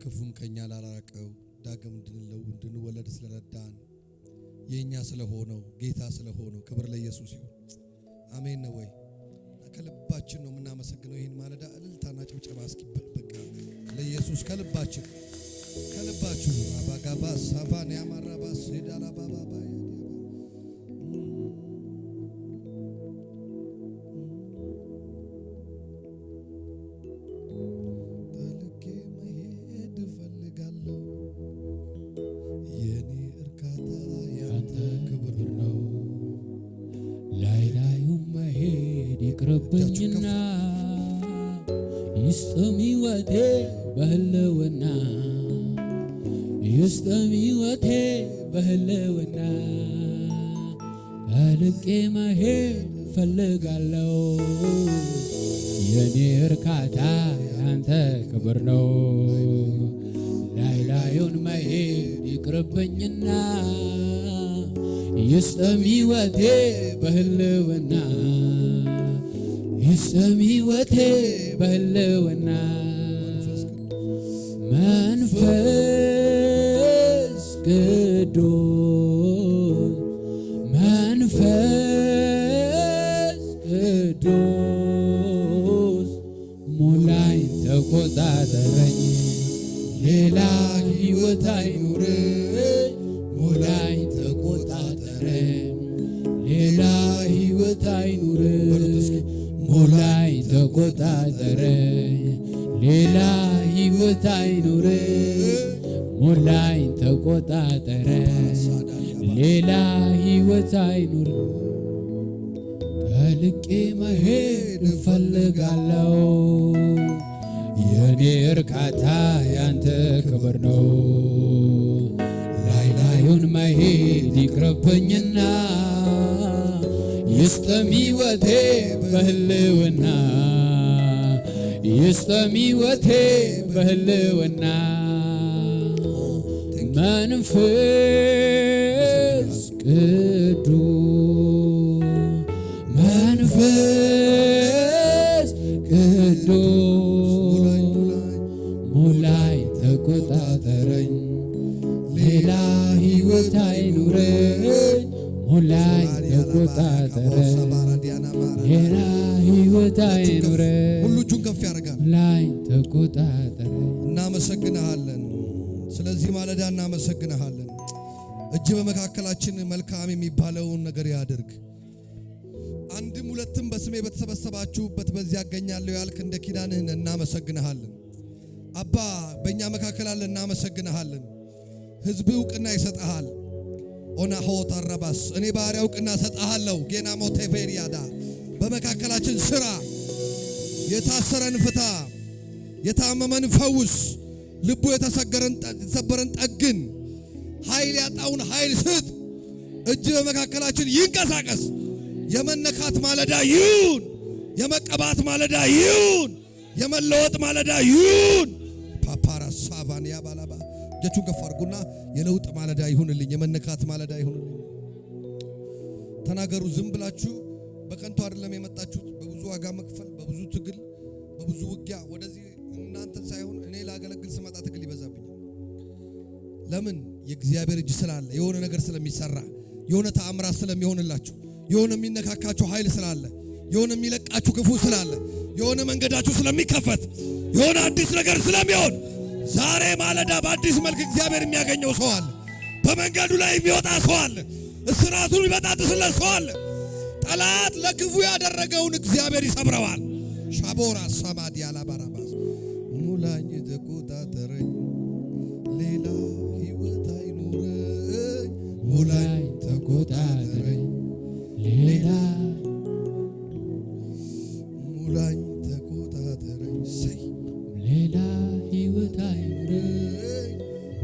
ክፉም ከኛ ላራቀው ዳግም እንድንወለድ ስለረዳን የኛ ስለሆነው ጌታ ስለሆነው ክብር ለኢየሱስ ይሁን። አሜን ነው ወይ? ከልባችን ነው የምናመሰግነው። ይሄን ማለዳ እልልታና ጭብጨባ እስኪበል በቃ ለኢየሱስ ከልባችን ከልባችሁ አባጋባ ሳፋንያ ማራባስ ሄዳላ ባባባ ይቅርብኝና ይስጠም ሕይወቴ በህልውና ይስጠም ሕይወቴ በህልውና ከልቄ መሄድ ፈልጋለሁ የኔ እርካታ ያንተ ክብር ነው ላይ ላዩን መሄድ ይቅርብኝና ይስጠም ሕይወቴ በህልውና ይስጠም ሕይወቴ በህልውና መንፈስ ቅዱስ መንፈስ ቅዱስ ሙላኝ ተቆጣጠረኝ ሌላ ሕይወት አይኑረኝ ሙላኝ ተቆጣጠረኝ ሌላ ሕይወት አይኑረኝ ሙላኝ ተቆጣጠረኝ ሌላ ሕይወት አይኑረኝ ሙላኝ ተቆጣጠረኝ ሌላ ሕይወት አይኑረኝ ከልቄ መሄድ እፈልጋለሁ የኔ እርካታ ያንተ ክብር ነው ላይ ላዩን መሄድ ይቅርብኝና ይስጠም ሕይወቴ በህልውና ይስጠም ሕይወቴ በህልውና መንፈስ ቅዱስ መንፈስ ቅዱስ ሙላኝ ተቆጣጠረኝ ሌላ ሕይወት አይኑረኝ ሙላኝ ተቆጣጠረኝ ሌላ ሕይወት አይኑረኝ ሁሉ እጁን ከፍ ያደርጋል ሙላኝ ተቆጣጠረኝ እናመሰግንሃለን ስለዚህ ማለዳ እናመሰግንሃለን እጅ በመካከላችን መልካም የሚባለውን ነገር ያድርግ አንድም ሁለትም በስሜ በተሰበሰባችሁበት በዚያ አገኛለሁ ያልክ እንደ ኪዳንህ እናመሰግንሃለን አባ በእኛ መካከል አለ እናመሰግንሃለን ህዝብ ዕውቅና ይሰጥሃል ኦና ሆታ ረባስ እኔ ባሪያ ዕውቅና ሰጣለሁ ጌና ሞቴቬሪያዳ በመካከላችን ስራ የታሰረን ፍታ የታመመን ፈውስ ልቡ የተሰበረን ጠግን ኃይል ያጣውን ኃይል ስጥ እጅ በመካከላችን ይንቀሳቀስ የመነካት ማለዳ ይሁን የመቀባት ማለዳ ይሁን የመለወጥ ማለዳ ይሁን ፓፓራ ሳቫንያ ባላባ እጃችሁን ከፍ አድርጉና የለውጥ ማለዳ ይሁንልኝ የመነካት ማለዳ ይሁንልኝ ተናገሩ ዝም ብላችሁ በከንቱ አይደለም የመጣችሁት በብዙ ዋጋ መክፈል በብዙ ትግል በብዙ ውጊያ ወደዚህ እናንተ ሳይሆን እኔ ላገለግል ስመጣ ትግል ይበዛብኛል ለምን የእግዚአብሔር እጅ ስላለ የሆነ ነገር ስለሚሰራ የሆነ ተአምራት ስለሚሆንላችሁ የሆነ የሚነካካችሁ ኃይል ስላለ የሆነ የሚለቃችሁ ክፉ ስላለ የሆነ መንገዳችሁ ስለሚከፈት የሆነ አዲስ ነገር ስለሚሆን ዛሬ ማለዳ በአዲስ መልክ እግዚአብሔር የሚያገኘው ሰው አለ በመንገዱ ላይ የሚወጣ ሰው አለ እስራቱን ይበጣጥስለት ሰው አለ ጠላት ለክፉ ያደረገውን እግዚአብሔር ይሰብረዋል ሻቦራ ሳማዲ አላባራባስ ሙላኝ ተቆጣጠረኝ ሌላ ሕይወት አይኑረኝ ሙላኝ ተቆጣጠረኝ ሌላ ሙላኝ ተቆጣጠረኝ ሌላ ሕይወት አይኑረኝ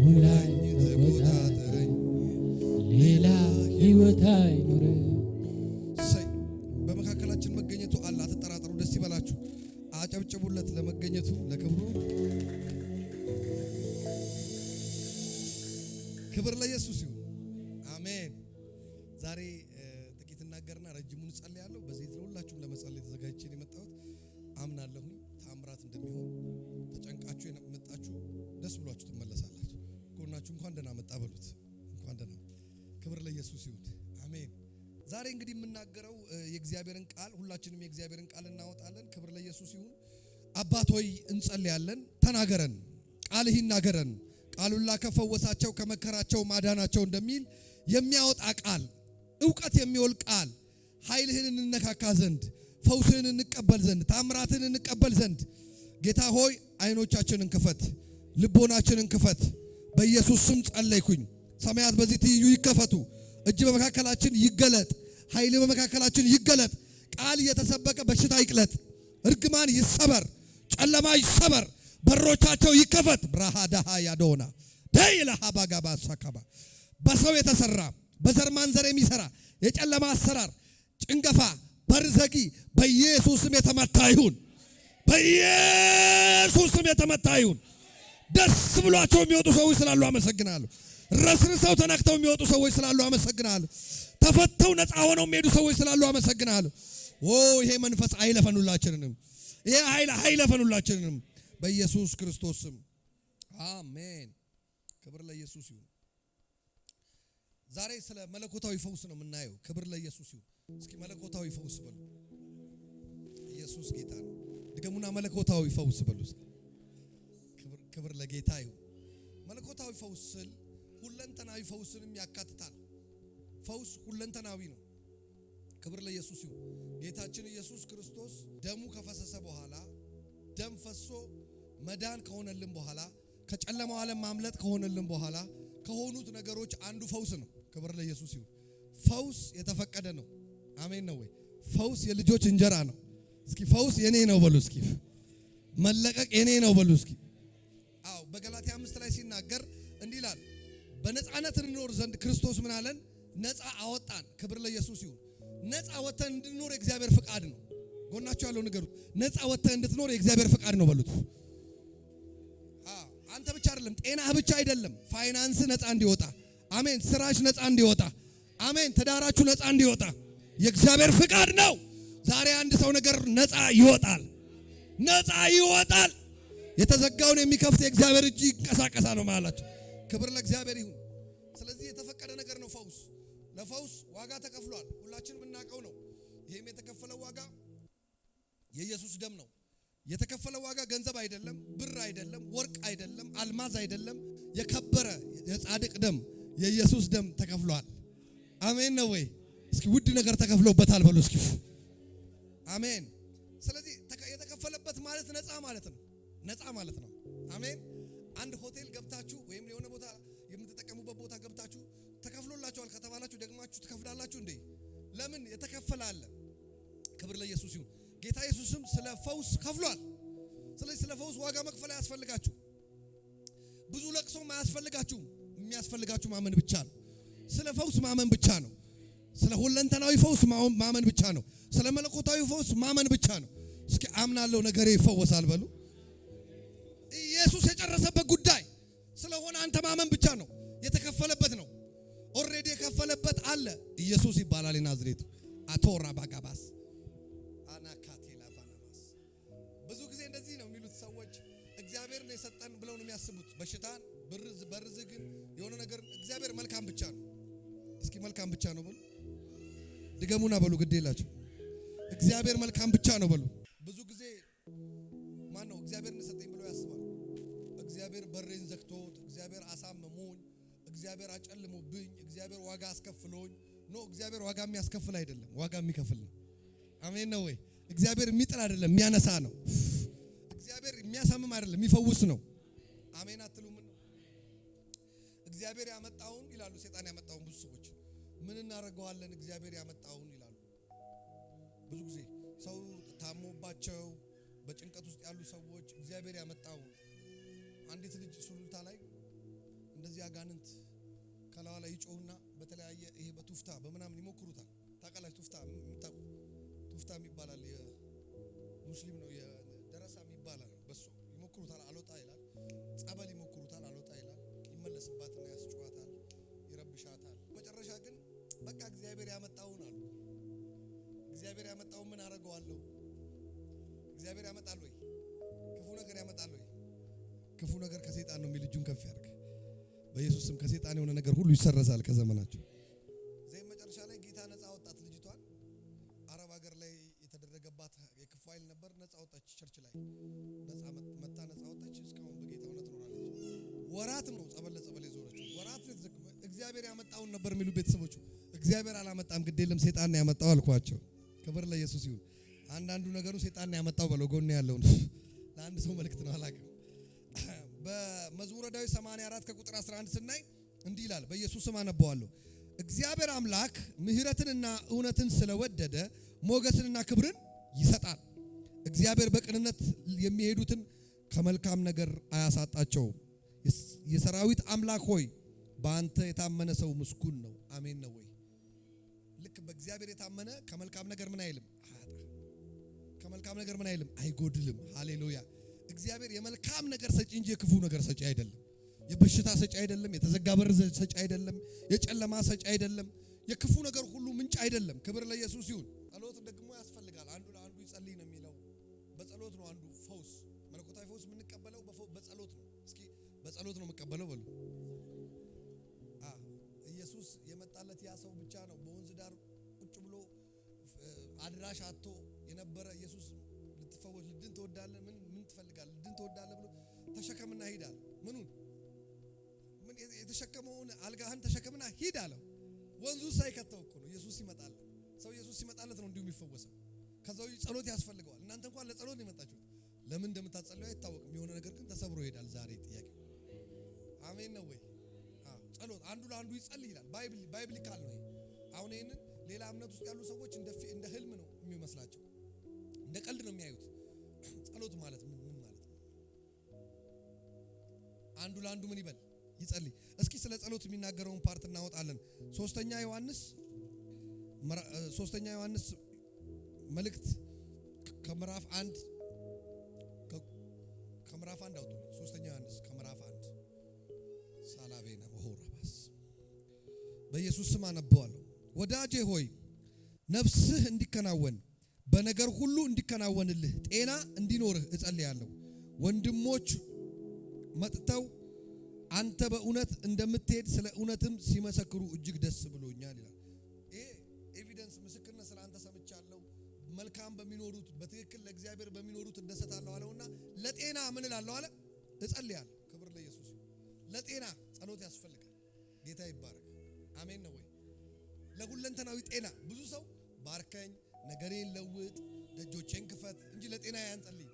ሙላኝ ተቆጣጠረኝ ሌላ ሕይወት አይኑረኝ በመካከላችን መገኘቱ አለ አትጠራጠሩ ደስ ይበላችሁ አጨብጭቡለት ለመገኘቱ ለክብሩ ክብር ለኢየሱስ ይሁን አሜን ዛሬ ጥቂት እናገርና ረጅሙን ጸልያለሁ በዚህ ሁላችሁም ለመጸለይ ተዘጋጅቼ ነው የመጣሁት አምናለሁ ታምራት እንደሚሆን ተጨንቃችሁ የመጣችሁ ደስ ብሏችሁ ትመለሳላችሁ። ጎናችሁ እንኳን ደህና መጣ በሉት። እንኳን ደህና። ክብር ለኢየሱስ ይሁን። አሜን። ዛሬ እንግዲህ የምናገረው የእግዚአብሔርን ቃል፣ ሁላችንም የእግዚአብሔርን ቃል እናወጣለን። ክብር ለኢየሱስ ይሁን። አባት ሆይ እንጸልያለን። ተናገረን፣ ቃልህ ይናገረን። ቃሉን ላከፈወሳቸው ከመከራቸው ማዳናቸው እንደሚል የሚያወጣ ቃል፣ ዕውቀት የሚወል ቃል፣ ኃይልህን እንነካካ ዘንድ፣ ፈውስህን እንቀበል ዘንድ፣ ታምራትህን እንቀበል ዘንድ ጌታ ሆይ አይኖቻችንን ክፈት፣ ልቦናችንን ክፈት። በኢየሱስ ስም ጸለይኩኝ። ሰማያት በዚህ ትይዩ ይከፈቱ። እጅ በመካከላችን ይገለጥ። ኃይል በመካከላችን ይገለጥ። ቃል እየተሰበከ በሽታ ይቅለጥ። እርግማን ይሰበር። ጨለማ ይሰበር። በሮቻቸው ይከፈት። ብራሃዳሃ ያዶና ደይለሃ ባጋባ ሳካባ በሰው የተሰራ በዘር ማንዘር የሚሰራ የጨለማ አሰራር፣ ጭንገፋ፣ በርዘጊ በኢየሱስ ስም የተመታ ይሁን። በኢየሱስ ስም የተመታ ይሁን። ደስ ብሏቸው የሚወጡ ሰዎች ስላሉ አመሰግናለሁ። ረስርሰው ተነክተው የሚወጡ ሰዎች ስላሉ አመሰግናለሁ። ተፈተው ነፃ ሆነው የሚሄዱ ሰዎች ስላሉ አመሰግናለሁ። ይሄ መንፈስ አይለፈኑላችንንም። ይሄ ኃይል አይለፈኑላችንንም በኢየሱስ ክርስቶስ ስም አሜን። ክብር ለኢየሱስ ይሁን። ዛሬ ስለ መለኮታዊ ፈውስ ነው የምናየው። ክብር ለኢየሱስ ይሁን። እስኪ መለኮታዊ ፈውስ በሉ። ኢየሱስ ጌታ ነው። ድገሙና መለኮታዊ ፈውስ በሉ። ክብር ለጌታ ይሁን። መለኮታዊ ፈውስ ስል ሁለንተናዊ ፈውስንም ያካትታል። ፈውስ ሁለንተናዊ ነው። ክብር ለኢየሱስ ይሁን። ጌታችን ኢየሱስ ክርስቶስ ደሙ ከፈሰሰ በኋላ፣ ደም ፈሶ መዳን ከሆነልን በኋላ፣ ከጨለማው ዓለም ማምለጥ ከሆነልን በኋላ ከሆኑት ነገሮች አንዱ ፈውስ ነው። ክብር ለኢየሱስ ይሁን። ፈውስ የተፈቀደ ነው። አሜን ነው ወይ? ፈውስ የልጆች እንጀራ ነው። እስኪ ፈውስ የኔ ነው በሉ። እስኪ መለቀቅ የኔ ነው በሉ። እስኪ አዎ፣ በገላትያ 5 ላይ ሲናገር እንዲህ ይላል፣ በነፃነት እንኖር ዘንድ ክርስቶስ ምን አለን? ነፃ አወጣን። ክብር ለኢየሱስ ይሁን። ነፃ ወጥተን እንድንኖር የእግዚአብሔር ፍቃድ ነው። ጎናችሁ ያለው ንገሩት፣ ነፃ ወጥተን እንድትኖር የእግዚአብሔር ፍቃድ ነው በሉት። አንተ ብቻ አይደለም፣ ጤናህ ብቻ አይደለም፣ ፋይናንስ ነፃ እንዲወጣ፣ አሜን፣ ስራሽ ነፃ እንዲወጣ፣ አሜን፣ ትዳራችሁ ነፃ እንዲወጣ የእግዚአብሔር ፍቃድ ነው። ዛሬ አንድ ሰው ነገር ነፃ ይወጣል፣ ነፃ ይወጣል። የተዘጋውን የሚከፍት የእግዚአብሔር እጅ ይንቀሳቀሳል ነው ማለታቸው። ክብር ለእግዚአብሔር ይሁን። ስለዚህ የተፈቀደ ነገር ነው ፈውስ። ለፈውስ ዋጋ ተከፍሏል። ሁላችንም እናውቀው ነው። ይሄም የተከፈለው ዋጋ የኢየሱስ ደም ነው። የተከፈለው ዋጋ ገንዘብ አይደለም፣ ብር አይደለም፣ ወርቅ አይደለም፣ አልማዝ አይደለም። የከበረ የጻድቅ ደም የኢየሱስ ደም ተከፍሏል። አሜን ነው ወይ? እስኪ ውድ ነገር ተከፍሎበታል በሉ እስኪ አሜን። ስለዚህ የተከፈለበት ማለት ነፃ ማለት ነው። ነፃ ማለት ነው። አሜን። አንድ ሆቴል ገብታችሁ ወይም የሆነ ቦታ የምትጠቀሙበት ቦታ ገብታችሁ ተከፍሎላችኋል ከተባላችሁ ደግማችሁ ትከፍላላችሁ እንዴ? ለምን? የተከፈለ አለ። ክብር ለኢየሱስ ይሁን። ጌታ ኢየሱስም ስለ ፈውስ ከፍሏል። ስለዚህ ስለ ፈውስ ዋጋ መክፈል አያስፈልጋችሁ። ብዙ ለቅሶም አያስፈልጋችሁም። የሚያስፈልጋችሁ ማመን ብቻ ነው። ስለ ፈውስ ማመን ብቻ ነው። ስለ ሁለንተናዊ ፈውስ ማመን ብቻ ነው። ስለ መለኮታዊ ፈውስ ማመን ብቻ ነው። እስኪ አምናለሁ ነገሬ ይፈወሳል በሉ። ኢየሱስ የጨረሰበት ጉዳይ ስለሆነ አንተ ማመን ብቻ ነው። የተከፈለበት ነው። ኦሬዲ የከፈለበት አለ። ኢየሱስ ይባላል የናዝሬቱ አቶራ ባጋባስ አናካቴላ ባናማስ። ብዙ ጊዜ እንደዚህ ነው የሚሉት ሰዎች፣ እግዚአብሔር ነው የሰጠን ብለው ነው የሚያስቡት። በሽታን በርዝግን የሆነ ነገር እግዚአብሔር መልካም ብቻ ነው። እስኪ መልካም ብቻ ነው በሉ። ድገሙና በሉ። ግድ የላችሁ እግዚአብሔር መልካም ብቻ ነው በሉ። ብዙ ጊዜ ማን ነው እግዚአብሔር እንደሰጠኝ ብሎ ያስባል። እግዚአብሔር በሬን ዘግቶት፣ እግዚአብሔር አሳመሞኝ፣ እግዚአብሔር አጨልሞብኝ፣ እግዚአብሔር ዋጋ አስከፍሎኝ ነው። እግዚአብሔር ዋጋ የሚያስከፍል አይደለም፣ ዋጋ የሚከፍል ነው። አሜን ነው ወይ? እግዚአብሔር የሚጥል አይደለም፣ የሚያነሳ ነው። እግዚአብሔር የሚያሳምም አይደለም፣ የሚፈውስ ነው። አሜን አትሉም? እግዚአብሔር ያመጣውን ይላሉ። ሰይጣን ያመጣውን ብዙ ሰዎች ምን እናደርገዋለን? እግዚአብሔር ያመጣውን ይላሉ። ብዙ ጊዜ ሰው ታሞባቸው በጭንቀት ውስጥ ያሉ ሰዎች እግዚአብሔር ያመጣውን። አንዲት ልጅ ሱሉልታ ላይ እንደዚህ አጋንንት ከላዋ ላይ ይጮህና በተለያየ ይሄ በቱፍታ በምናምን ይሞክሩታል። ታውቃላችሁ? ቱፍታ ይባላል። የሙስሊም ነው የደረሳ ይባላል። በሱ ይሞክሩታል፣ አልወጣ ይላል። ጸበል ይሞክሩታል፣ አልወጣ ይላል። ይመለስባትና ያስጨዋታል፣ ይረብሻታል። መጨረሻ ግን በቃ እግዚአብሔር ያመጣውን አሉ። እግዚአብሔር ያመጣውን ምን አደርገዋለሁ? እግዚአብሔር ያመጣል ወይ? ክፉ ነገር ያመጣል ወይ? ክፉ ነገር ከሰይጣን ነው የሚል በኢየሱስ ስም ከሰይጣን የሆነ ነገር ሁሉ ይሰረዛል ከዘመናችሁ። ዘይ መጨረሻ ላይ ጌታ ነፃ ወጣት ልጅቷን አረብ ሀገር ላይ የተደረገባት የክፉ ኃይል ነበር። ነፃ ወጣች። ቸርች ላይ ነፃ ወጣች። እስካሁን በጌታ እውነት ትኖራለች። ወራት ነው ጸበል ለጸበል የዞረችው። ወራት እግዚአብሔር ያመጣውን ነበር የሚሉ ቤተሰቦቹ እግዚአብሔር አላመጣም፣ ግድ የለም ሰይጣን ነው ያመጣው አልኳቸው። ክብር ለኢየሱስ ይሁን። አንዳንዱ ነገሩ ሰይጣን ነው ያመጣው በለው። ጎን ያለውን ለአንድ ሰው መልእክት ነው አላውቅም። በመዝሙረ ዳዊት 84 ከቁጥር 11 ስናይ እንዲህ ይላል። በኢየሱስ ስም አነበዋለሁ። እግዚአብሔር አምላክ ምሕረትንና እውነትን ስለወደደ ሞገስንና ክብርን ይሰጣል። እግዚአብሔር በቅንነት የሚሄዱትን ከመልካም ነገር አያሳጣቸውም። የሰራዊት አምላክ ሆይ በአንተ የታመነ ሰው ምስጉን ነው። አሜን ነው ወይ? ልክ በእግዚአብሔር የታመነ ከመልካም ነገር ምን አይልም? ከመልካም ነገር ምን አይልም? አይጎድልም። ሃሌሉያ። እግዚአብሔር የመልካም ነገር ሰጪ እንጂ የክፉ ነገር ሰጪ አይደለም። የበሽታ ሰጪ አይደለም። የተዘጋ በር ሰጪ አይደለም። የጨለማ ሰጪ አይደለም። የክፉ ነገር ሁሉ ምንጭ አይደለም። ክብር ለኢየሱስ ይሁን። ጸሎት ደግሞ ያስፈልጋል። አንዱ ለአንዱ ይጸልይ ነው የሚለው። በጸሎት ነው አንዱ ፈውስ፣ መለኮታዊ ፈውስ የምንቀበለው በጸሎት ነው። እስኪ በጸሎት ነው የምንቀበለው በሉ። ኢየሱስ የመጣለት ያ ሰው ብቻ ነው። በወንዝ ዳር ቁጭ ብሎ አድራሽ አጥቶ የነበረ ኢየሱስ ልትፈወስ ልድን ትወዳለህ? ምን ትፈልጋለህ? ልድን ትወዳለህ ብሎ ተሸከምና ሂድ አለ። ምኑን የተሸከመውን አልጋህን ተሸከምና ሂድ አለው። ወንዙ ሳይከተው እኮ ነው ኢየሱስ ይመጣል። ሰው ኢየሱስ ሲመጣለት ነው እንዲሁ የሚፈወሰው። ከዛው ጸሎት ያስፈልገዋል። እናንተ እንኳን ለጸሎት ነው የመጣችሁት። ለምን እንደምታጸልዩ አይታወቅም። የሆነ ነገር ግን ተሰብሮ ይሄዳል። ዛሬ ጥያቄ አሜን ነው ወይ? ጸሎት አንዱ ለአንዱ ይጸልይ ይላል። ባይብሊካል ነው። አሁን ይሄንን ሌላ እምነት ውስጥ ያሉ ሰዎች እንደ ህልም ነው የሚመስላቸው፣ እንደ ቀልድ ነው የሚያዩት። ጸሎት ማለት ምን ማለት ነው? አንዱ ለአንዱ ምን ይበል? ይጸልይ። እስኪ ስለ ጸሎት የሚናገረውን ፓርት እናወጣለን። ሶስተኛ ዮሐንስ መልእክት ከምዕራፍ 1 አውጡ። ሶስተኛ ዮሐንስ ከምዕራፍ 1 ሳላቬና ወሆራባስ በኢየሱስ ስም አነበዋለሁ። ወዳጄ ሆይ ነፍስህ እንዲከናወን በነገር ሁሉ እንዲከናወንልህ ጤና እንዲኖርህ እጸልያለሁ። ወንድሞች መጥተው አንተ በእውነት እንደምትሄድ ስለ እውነትም ሲመሰክሩ እጅግ ደስ ብሎኛል ይላል። ይሄ ኤቪደንስ ምስክርነት ስለ አንተ ሰምቻለሁ። መልካም በሚኖሩት በትክክል ለእግዚአብሔር በሚኖሩት እደሰታለሁ አለውና ለጤና ምን እላለሁ አለ? እጸልያለሁ። ክብር ለኢየሱስ። ለጤና ጸሎት ያስፈልጋል። ጌታ ይባረክ። አሜን ነው ወይ? ለሁለንተናዊ ጤና ብዙ ሰው ባርከኝ፣ ነገሬን ለውጥ፣ ደጆቼን ክፈት እንጂ ለጤና ያንጸልይ።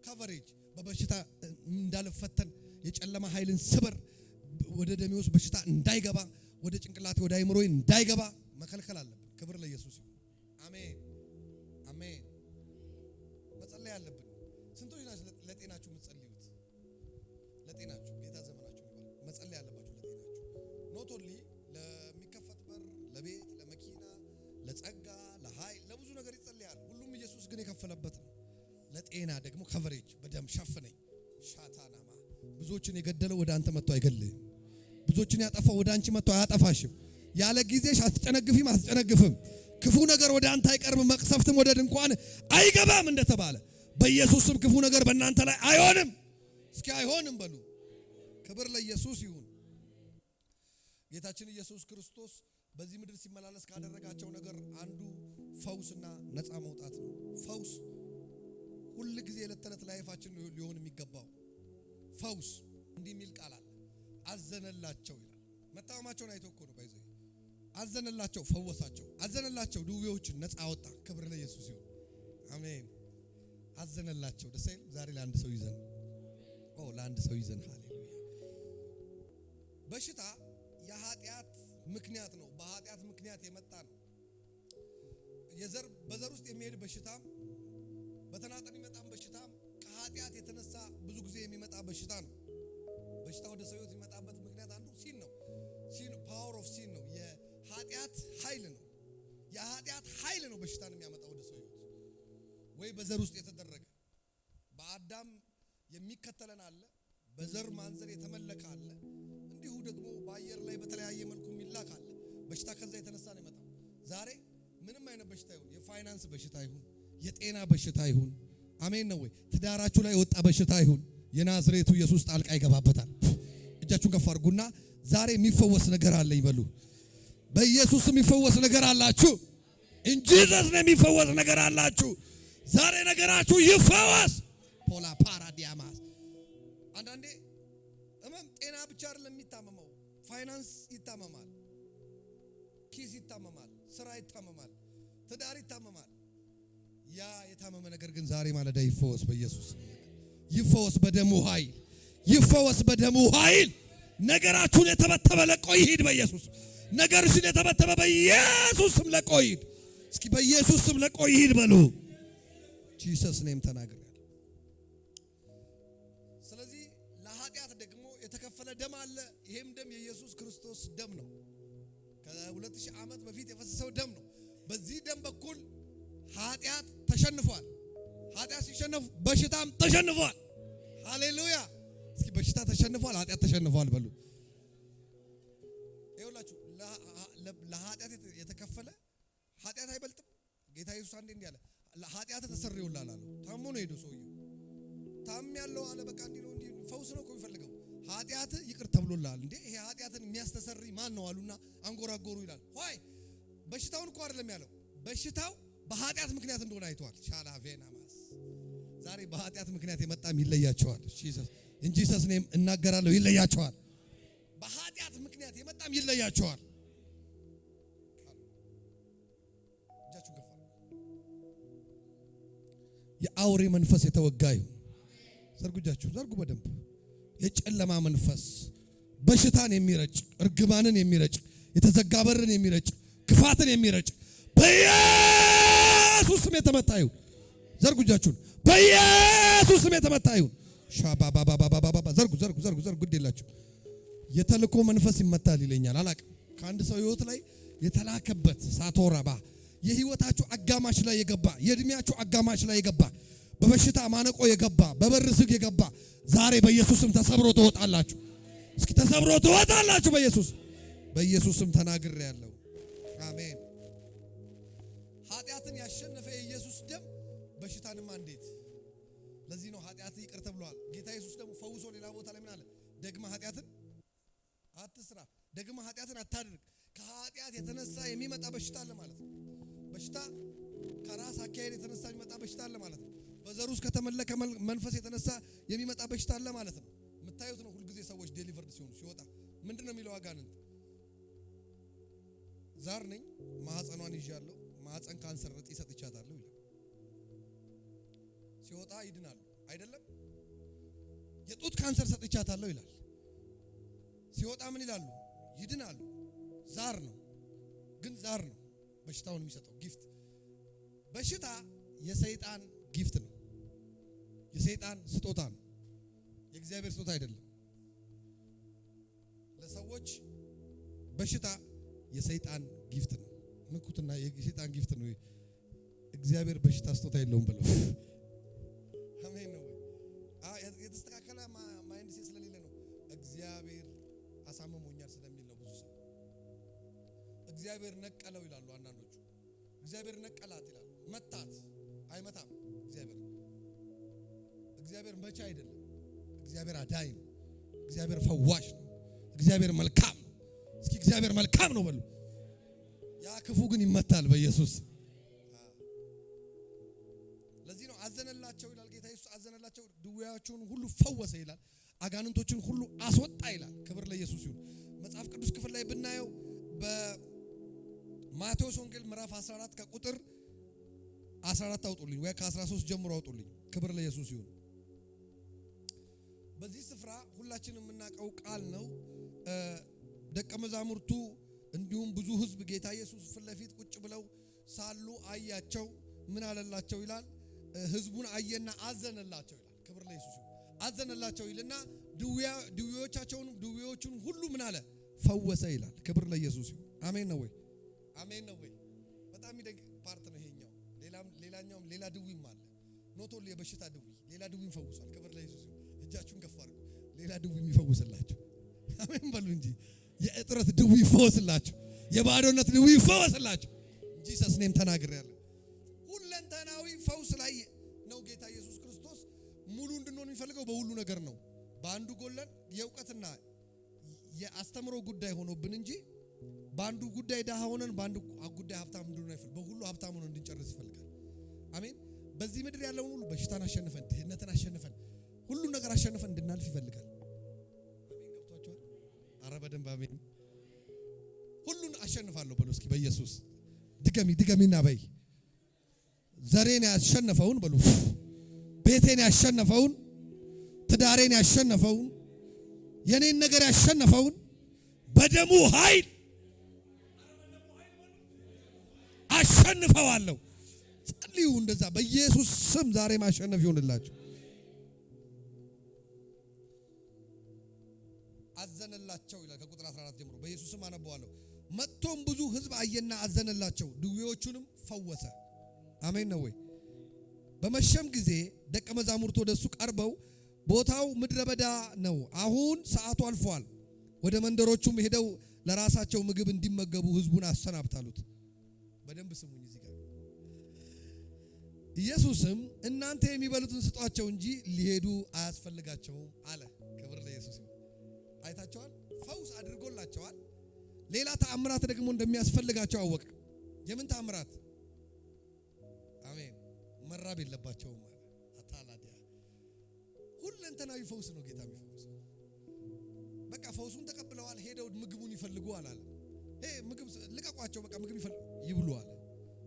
ካቨሬጅ በበሽታ እንዳልፈተን የጨለማ ኃይልን ስበር፣ ወደ ደሜ ውስጥ በሽታ እንዳይገባ፣ ወደ ጭንቅላቴ ወደ አይምሮዬ እንዳይገባ መከልከል አለብን። ክብር ለኢየሱስ ይሁን። አሜን አሜን። መጸለይ አለብን። ስንቶች ናችሁ ለጤናችሁ የምትጸልዩት? ለጤናችሁ ጌታ ዘመናችሁ ይባል። መጸለይ አለባችሁ ለጤናችሁ። ኖት ኦንሊ ለሚከፈት በር፣ ለቤት፣ ለመኪና፣ ለጸጋ፣ ለኃይል፣ ለብዙ ነገር ይጸልያል። ሁሉም ኢየሱስ ግን የከፈለበት ነው። ለጤና ደግሞ ከቨሬጅ በደም ሸፍነኝ። ሻታናማ ብዙዎችን የገደለው ወደ አንተ መጥቶ አይገልህም። ብዙዎችን ያጠፋው ወደ አንቺ መጥቶ አያጠፋሽም። ያለ ጊዜሽ አትጨነግፍም። ክፉ ነገር ወደ አንተ አይቀርብም። መቅሰፍትም ወደ ድንኳን አይገባም እንደተባለ በኢየሱስ ስም ክፉ ነገር በእናንተ ላይ አይሆንም። እስኪ አይሆንም በሉ። ክብር ለኢየሱስ ይሁን። ጌታችን ኢየሱስ ክርስቶስ በዚህ ምድር ሲመላለስ ካደረጋቸው ነገር አንዱ ፈውስና ነፃ መውጣት ነው። ፈውስ ሁል ጊዜ የዕለት ተዕለት ላይፋችን ሊሆን የሚገባው ፈውስ። እንዲህ የሚል ቃል አለ፣ አዘነላቸው ይላል። መታመማቸውን አይቶ እኮ ነው ባይዘይ አዘነላቸው፣ ፈወሳቸው። አዘነላቸው፣ ድውዮችን ነፃ አወጣ። ክብር ለኢየሱስ ይሁን። አሜን። አዘነላቸው። ደስ አይልም? ዛሬ ለአንድ ሰው ይዘን ለአንድ ሰው ይዘን ሃሌሉያ። በሽታ የኃጢአት ምክንያት ነው። በኃጢአት ምክንያት የመጣ ነው። በዘር ውስጥ የሚሄድ በሽታም በተናጠል የሚመጣም በሽታም ከኃጢአት የተነሳ ብዙ ጊዜ የሚመጣ በሽታ ነው። በሽታ ወደ ሰው ሕይወት የሚመጣበት ምክንያት አንዱ ሲን ነው። ፓወር ኦፍ ሲን ነው። የኃጢአት ኃይል ነው። የኃጢአት ኃይል ነው በሽታን የሚያመጣው ወደ ሰው ሕይወት። ወይ በዘር ውስጥ የተደረገ በአዳም የሚከተለን አለ፣ በዘር ማንዘር የተመለከ አለ፣ እንዲሁ ደግሞ በአየር ላይ በተለያየ መልኩ የሚላክ አለ። በሽታ ከዛ የተነሳ ነው የመጣው። ዛሬ ምንም አይነት በሽታ ይሁን፣ የፋይናንስ በሽታ ይሁን፣ የጤና በሽታ ይሁን፣ አሜን ነው ወይ? ትዳራችሁ ላይ የወጣ በሽታ ይሁን፣ የናዝሬቱ ኢየሱስ ጣልቃ ይገባበታል። እጃችሁን ከፍ አድርጉና ዛሬ የሚፈወስ ነገር አለኝ በሉ። በኢየሱስ የሚፈወስ ነገር አላችሁ። እንጂ ዘስ ነው የሚፈወስ ነገር አላችሁ። ዛሬ ነገራችሁ ይፈወስ። ፖላ ፓራዲያማስ አንዳንዴ እመም ጤና ብቻ አይደለም የሚታመመው፣ ፋይናንስ ይታመማል፣ ኪስ ይታመማል፣ ስራ ይታመማል፣ ትዳር ይታመማል። ያ የታመመ ነገር ግን ዛሬ ማለዳ ይፈወስ በኢየሱስ ይፈወስ፣ በደሙ ኃይል ይፈወስ፣ በደሙ ኃይል። ነገራችሁን የተበተበ ለቆ ይሂድ በኢየሱስ። ነገርሽን የተበተበ በኢየሱስ ስም ለቆ ይሂድ። እስኪ በኢየሱስ ስም ለቆ ይሂድ በሉ። ጂሰስ ኔም ተናገር። ስለዚህ ለኃጢአት ደግሞ የተከፈለ ደም አለ። ይሄም ደም የኢየሱስ ክርስቶስ ደም ነው። ከ2000 ዓመት በፊት የፈሰሰው ደም ነው። በዚህ ደም በኩል ኃጢአት ተሸንፏል። ኃጢአት ሲሸነፍ በሽታም ተሸንፏል። ሃሌሉያ! እስኪ በሽታ ተሸንፏል፣ ኃጢአት ተሸንፏል በሉ። ይኸውላችሁ ለኃጢአት የተከፈለ ኃጢአት አይበልጥም። ጌታ ኢየሱስ አንዴ እንዲህ አለ፣ ኃጢአት ተሰርዮልሃል አለ። ታሞ ነው ሄዶ ሰውየው ታም ያለው አለ። በቃ እንዲህ ነው፣ እንዲህ ፈውስ ነው እኮ የሚፈልገው። ኃጢአት ይቅር ተብሎልሃል። እንዴ ይሄ ኃጢአትን የሚያስተሰርይ ማን ነው አሉና አንጎራጎሩ ይላል። ሆይ በሽታውን እኮ አይደለም ያለው፣ በሽታው በኃጢአት ምክንያት እንደሆነ አይቷል። ሻላቬናማስ ዛሬ በኃጢአት ምክንያት የመጣም ይለያቸዋል። ጂሰስ እንጂ ሰስ ነም እናገራለሁ፣ ይለያቸዋል። በኃጢአት ምክንያት የመጣም ይለያቸዋል። እጃችሁን ከፍ የአውሬ መንፈስ የተወጋ ይሁን። ዘርጉ፣ እጃችሁ ዘርጉ በደንብ። የጨለማ መንፈስ በሽታን የሚረጭ እርግማንን የሚረጭ የተዘጋ በርን የሚረጭ ክፋትን የሚረጭ በኢየሱስ ስም የተመታ ይሁን። ዘርጉ እጃችሁን። በኢየሱስ ስም የተመታ ይሁን። ሻባባባባባባ ዘርጉ ዘርጉ ዘርጉ ዘርጉ። ግድ የላችሁ የተልኮ መንፈስ ይመታል ይለኛል። አላቅም ከአንድ ሰው ህይወት ላይ የተላከበት ሳቶራባ የህይወታችሁ አጋማሽ ላይ የገባ የእድሜያችሁ አጋማሽ ላይ የገባ በበሽታ ማነቆ የገባ በበር ዝግ የገባ ዛሬ በኢየሱስ ስም ተሰብሮ ትወጣላችሁ። እስኪ ተሰብሮ ትወጣላችሁ በኢየሱስ ስም ተናግሬያለሁ። አሜን። ኃጢአትን ያሸነፈ የኢየሱስ ደም በሽታንማ እንዴት! ለዚህ ነው ኃጢአት ይቅር ተብሏል። ጌታ ኢየሱስ ደግሞ ፈውሶ ሌላ ቦታ ላይ ምን አለ? ደግመህ ኃጢአትን አትስራ፣ ደግመህ ኃጢአትን አታድርግ። ከኃጢአት የተነሳ የሚመጣ በሽታ አለ ማለት ነው። በሽታ ከራስ አካሄድ የተነሳ የሚመጣ በሽታ አለ ማለት ነው። በዘር ውስጥ ከተመለከ መንፈስ የተነሳ የሚመጣ በሽታ አለ ማለት ነው። የምታዩት ነው ሁልጊዜ ሰዎች ዴሊቨርድ ሲሆኑ ሲወጣ ምንድን ነው የሚለው? አጋንንት ዛር ነኝ ማህፀኗን ይዣለሁ፣ ማህፀን ካንሰር ረጢ ሰጥቻታለሁ ይላል። ሲወጣ ይድናሉ አይደለም? የጡት ካንሰር ሰጥቻታለሁ ይላል። ሲወጣ ምን ይላሉ? ይድናሉ። ዛር ነው ግን ዛር ነው በሽታውን የሚሰጠው ጊፍት። በሽታ የሰይጣን ጊፍት ነው፣ የሰይጣን ስጦታ ነው፣ የእግዚአብሔር ስጦታ አይደለም። ለሰዎች በሽታ የሰይጣን ጊፍት ነው። ንኩትና የሰይጣን ጊፍት ነው። እግዚአብሔር በሽታ ስጦታ የለውም ብለው አሜን ነው። የተስተካከለ ማይንድ ሴት ስለሌለ ነው። እግዚአብሔር አሳምሞኛል ስለሚል ነው ብዙ ሰው። እግዚአብሔር ነቀለው ይላሉ አንዳንዶቹ። እግዚአብሔር ነቀላት ይላሉ። መታት አይመታም። እግዚአብሔር መቻ አይደለም። እግዚአብሔር አዳኝ ነው። እግዚአብሔር ፈዋሽ ነው። እግዚአብሔር መልካም ነው። እስኪ እግዚአብሔር መልካም ነው በሉ። ያ ክፉ ግን ይመታል በኢየሱስ። ለዚህ ነው አዘነላቸው ይላል ጌታ ኢየሱስ። አዘነላቸው፣ ድውያቸውን ሁሉ ፈወሰ ይላል፣ አጋንንቶችን ሁሉ አስወጣ ይላል። ክብር ለኢየሱስ ይሁን። መጽሐፍ ቅዱስ ክፍል ላይ ብናየው በማቴዎስ ወንጌል ምዕራፍ 14 ከቁጥር 14 አውጡልኝ፣ ወይ ከ13 ጀምሮ አውጡልኝ። ክብር ለኢየሱስ ይሁን። በዚህ ስፍራ ሁላችንም የምናውቀው ቃል ነው። ደቀ መዛሙርቱ እንዲሁም ብዙ ሕዝብ ጌታ ኢየሱስ ፊት ለፊት ቁጭ ብለው ሳሉ አያቸው። ምን አለላቸው ይላል? ሕዝቡን አየና አዘነላቸው ይላል። ክብር ለኢየሱስ ይሁን። አዘነላቸው ይልና ድውዮቹን ሁሉ ምን አለ? ፈወሰ ይላል። ክብር ለኢየሱስ ይሁን። አሜን ነው ወይ? አሜን ነው ወይ? በጣም የሚደንቅ ፓርት ነው ይሄኛው። ሌላኛውም ሌላ ድዊም አለ። ኖቶል የበሽታ ድዊ ሌላ ድዊም ፈውሷል። ክብር ለኢየሱስ ይሁን። እጃችሁን ከፍ አድርጉ። ሌላ ድዊ የሚፈውስላችሁ አሜን በሉ እንጂ። የእጥረት ድዊ ይፈወስላችሁ፣ የባዶነት ድዊ ይፈወስላችሁ። ጂሰስ ኔም ተናግሬያለሁ። ሁለንተናዊ ፈውስ ላይ ነው ጌታ ኢየሱስ ክርስቶስ ሙሉ እንድንሆን የሚፈልገው በሁሉ ነገር ነው። በአንዱ ጎለን የእውቀትና የአስተምሮ ጉዳይ ሆኖብን እንጂ በአንዱ ጉዳይ ደሃ ሆነን በአንዱ ጉዳይ ሀብታም እንድንሆን አይፈልግም። በሁሉ ሀብታም ሆነን እንድንጨርስ ይፈልጋል። አሜን። በዚህ ምድር ያለውን ሁሉ በሽታን አሸንፈን ድህነትን አሸንፈን ሁሉ ነገር አሸንፈን እንድናልፍ ይፈልጋል። አሜን። ገብቷችኋል? ኧረ በደንብ አሜን። ሁሉን አሸንፋለሁ በሉ እስኪ በኢየሱስ ድገሚና በይ። ዘሬን ያሸነፈውን በሉ፣ ቤቴን ያሸነፈውን፣ ትዳሬን ያሸነፈውን፣ የኔን ነገር ያሸነፈውን በደሙ ኃይል አሸንፈዋለሁ። ጸልዩ እንደዛ በኢየሱስ ስም ዛሬ ማሸነፍ ይሆንላችሁ። አዘነላቸው ይላል ከቁጥር 14 ጀምሮ በኢየሱስ ስም አነበዋለሁ። መጥቶም ብዙ ሕዝብ አየና አዘነላቸው፣ ድዌዎቹንም ፈወሰ። አሜን ነው ወይ? በመሸም ጊዜ ደቀ መዛሙርቱ ወደሱ ቀርበው ቦታው ምድረ በዳ ነው፣ አሁን ሰዓቱ አልፏል፣ ወደ መንደሮቹም ሄደው ለራሳቸው ምግብ እንዲመገቡ ሕዝቡን አሰናብታሉት። በደንብ ስሙኝ እዚህ ጋር ኢየሱስም እናንተ የሚበሉትን ስጧቸው እንጂ ሊሄዱ አያስፈልጋቸውም አለ። ክብር ለኢየሱስ። አይታቸዋል፣ ፈውስ አድርጎላቸዋል። ሌላ ተአምራት ደግሞ እንደሚያስፈልጋቸው አወቀ። የምን ተአምራት? አሜን። መራብ የለባቸውም ማለት አታላዲያ ሁለንተናዊ ፈውስ ነው ጌታ የሚፈውስ። በቃ ፈውሱን ተቀብለዋል፣ ሄደው ምግቡን ይፈልጉ አላለ። ምግብ ልቀቋቸው፣ በቃ ምግብ ይብሉ አለ።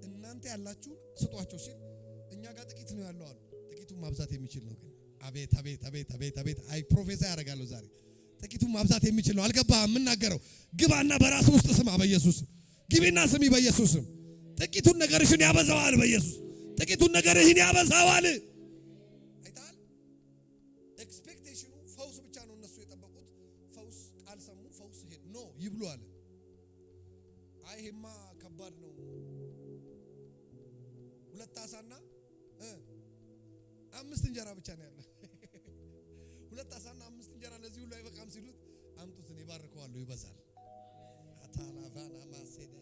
እናንተ ያላችሁ ስጧቸው ሲል እኛ ጋር ጥቂት ነው ያለው አሉ። ጥቂቱን ማብዛት የሚችል ነው ግን አቤት አቤት አቤት አቤት አቤት! አይ ፕሮፌሰር ያደርጋለሁ ዛሬ። ጥቂቱን ማብዛት የሚችል ነው። አልገባህም? የምናገረው ግባና በራሱ ውስጥ ስማ በኢየሱስ ግቢና ስሚ በኢየሱስ። ጥቂቱን ነገርሽን ያበዛዋል በኢየሱስ። ጥቂቱን ነገርህን ያበዛዋል። አይታል። ኤክስፔክቴሽኑ ፈውስ ብቻ ነው እነሱ የጠበቁት። ፈውስ ቃል ሰሙ፣ ፈውስ ሄድ ኖ ይብሉ አለ። አይ ይሄማ ከባድ ነው። 2 ዓሳና 5 እንጀራ ብቻ ነው ያለው። 2 ዓሳና 5 እንጀራ ለዚህ ሁሉ አይበቃም ሲሉት አምጡት እኔ ባርከዋለሁ ይበዛል። አታላፋና ማሴዳ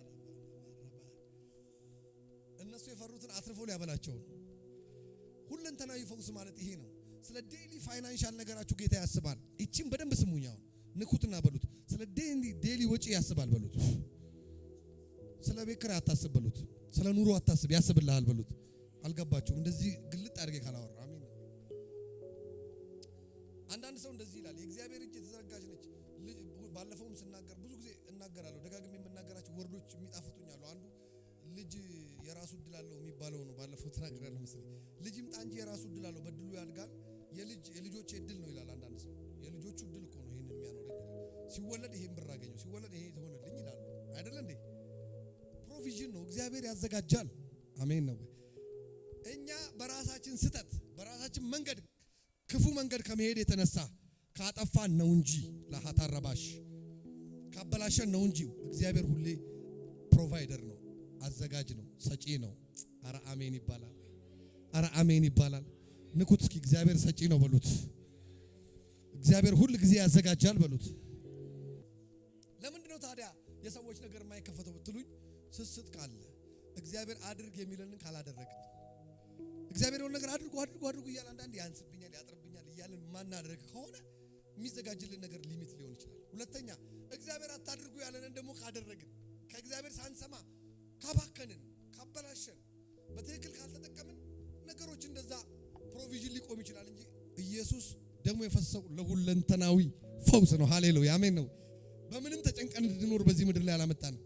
እነሱ የፈሩትን አትርፎ ሊያበላቸው ነው። ሁለንተናዊ ፈውስ ማለት ይሄ ነው። ስለ ዴይሊ ፋይናንሻል ነገራችሁ ጌታ ያስባል። እቺን በደንብ ስሙኝ። አሁን ንኩትና በሉት። ስለ ዴይሊ ወጪ ያስባል በሉት። ስለ ቤት ኪራይ አታስብ በሉት። ስለ ኑሮ አታስብ፣ ያስብልሃል በሉት። አልገባችሁም? እንደዚህ ግልጥ አድርጌ ካላወራ አሜን። አንዳንድ ሰው እንደዚህ ይላል፣ የእግዚአብሔር እጅ የተዘረጋች ነች። ባለፈውም ስናገር ብዙ ጊዜ እናገራለሁ፣ ደጋግሜ የምናገራቸው ወርዶች የሚጣፍጡኛሉ። አንዱ ልጅ የራሱ እድል አለው የሚባለው ነው። ባለፈው ተናግሬያለሁ መሰለኝ። ልጅ ይምጣ እንጂ የራሱ እድል አለው፣ በድሉ ያድጋል። የልጆች እድል ነው ይላል አንዳንድ ሰው። የልጆቹ እድል እኮ ነው ይሄን የሚያኖረኝ። ሲወለድ ይሄን ብር አገኘው፣ ሲወለድ ይሄ ሆነልኝ ይላሉ። አይደለ እንዴ? ፕሮቪዥን ነው፣ እግዚአብሔር ያዘጋጃል። አሜን ነው። እኛ በራሳችን ስተት በራሳችን መንገድ ክፉ መንገድ ከመሄድ የተነሳ ካጠፋን ነው እንጂ ለሃታረባሽ ካበላሸን ነው እንጂ እግዚአብሔር ሁሌ ፕሮቫይደር ነው፣ አዘጋጅ ነው፣ ሰጪ ነው። አረ አሜን ይባላል። አረ አሜን ይባላል። ንኩት እስኪ እግዚአብሔር ሰጪ ነው በሉት። እግዚአብሔር ሁሉ ጊዜ ያዘጋጃል በሉት። ለምንድነው ታዲያ የሰዎች ነገር የማይከፈተው ብትሉኝ፣ ስስት ካለ እግዚአብሔር አድርግ የሚለንን ካላደረግን፣ እግዚአብሔር የሆነ ነገር አድርጉ እያለ አንዳንዴ ያንስብኛል ያጥርብኛል እያለን ማናደርግ ከሆነ የሚዘጋጅልን ነገር ሊሚት ሊሆን ይችላል። ሁለተኛ እግዚአብሔር አታድርጉ ያለንን ደግሞ ካደረግን፣ ከእግዚአብሔር ሳንሰማ ካባከንን፣ ካበላሸን፣ በትክክል ካልተጠቀምን ነገሮች እንደዛ ፕሮቪዥን ሊቆም ይችላል እንጂ ኢየሱስ ደግሞ የፈሰሰው ለሁለንተናዊ ፈውስ ነው። ሃሌሉያ አሜን ነው። በምንም ተጨንቀን እንድንኖር በዚህ ምድር ላይ አላመጣንም።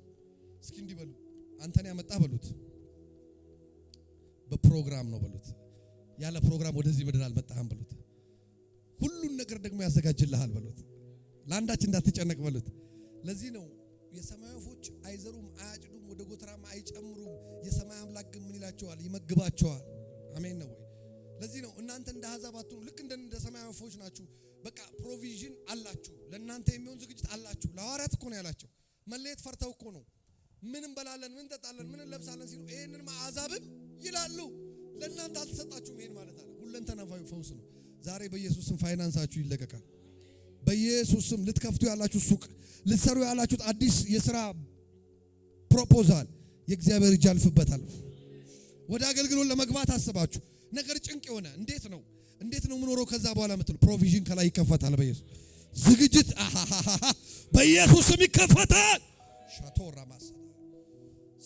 እስኪ እንዲህ በሉ፣ አንተን ያመጣ በሉት፣ በፕሮግራም ነው በሉት። ያለ ፕሮግራም ወደዚህ ምድር አልመጣህም በሉት። ሁሉን ነገር ደግሞ ያዘጋጅልሃል በሉት። ለአንዳች እንዳትጨነቅ በሉት። ለዚህ ነው የሰማይ ወፎች አይዘሩም፣ አያጭዱም፣ ወደ ጎተራም አይጨምሩም፣ የሰማይ አምላክ ግን ምን ይላቸዋል? ይመግባቸዋል። አሜን ነው ወይ? ለዚህ ነው እናንተ እንደ አሕዛብ አትሁኑ፣ ልክ እንደ ሰማይ ወፎች ናችሁ። በቃ ፕሮቪዥን አላችሁ፣ ለእናንተ የሚሆን ዝግጅት አላችሁ። ለሐዋርያት እኮ ነው ያላቸው። መለየት ፈርተው እኮ ነው ምን እንበላለን፣ ምን እንጠጣለን፣ ምን እንለብሳለን ሲሉ ይሄንን አሕዛብም ይላሉ። ለእናንተ አልተሰጣችሁም። ይሄን ማለት አለ ሁለንተናዊ ፈውስ ነው። ዛሬ በኢየሱስ ስም ፋይናንሳችሁ ይለቀቃል። በኢየሱስ ስም ልትከፍቱ ያላችሁ ሱቅ፣ ልትሰሩ ያላችሁት አዲስ የሥራ ፕሮፖዛል የእግዚአብሔር እጅ ያልፍበታል። ወደ አገልግሎት ለመግባት አስባችሁ ነገር ጭንቅ የሆነ እንዴት ነው ምኖረው ከዛ በኋላ ምትሉ ፕሮቪዥን ከላይ ይከፈታል። በኢየሱስ ዝግጅት በኢየሱስ ስም ይከፈታል። ሻቶራ ማሰላ